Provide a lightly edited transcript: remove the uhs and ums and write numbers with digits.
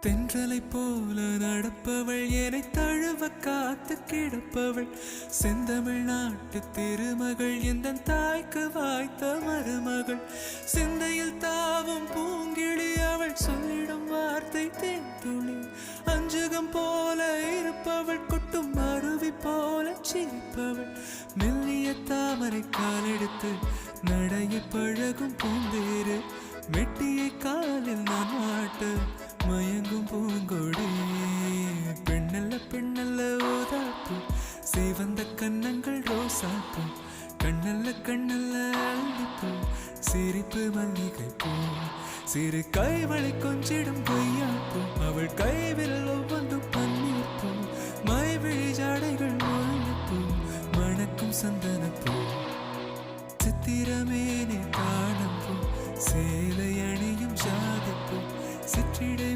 தென்றலை போல நடப்பவள் என்னை தழுவ காத்து கிடப்பவள் செந்தமிழ் நாட்டு திருமகள் எந்த தாய்க்கு வாய்த்த மருமகள் சிந்தையில் தாவும் பூங்கிழி அவள் சொல்லிடும் வார்த்தை தேன்துளி அஞ்சுகம் போல இருப்பவள் கொட்டும் அருவி போல சிரிப்பவள் மெல்லிய தாமரை காலெடுத்து நடைய பழகும் பூந்தேறு மெட்டியை காலில் நான் மாட்டு மயங்கும் பூங்கொடி பெண்ணல்ல பெண்ணல்ல ஓதாப்பு சிவந்த கன்னங்கள் ரோசாப்பு கண்ணல்ல கண்ணல்ல அள்ளிப்பூ சிரிப்பு மல்லிகை பூ சிறு கைவளை கொஞ்சிடும் கொய்யாப்பூ அவள் கைவில் ஒவ்வொன்றும் பன்னீர் பூ மைவிழி ஜாடைகள் முல்லைப்பூ மணக்கும் சந்தனப்பூ சித்திரமேனே காணப்பூ சேலை அணியும் ஜாதிப்பூ சிற்றிடை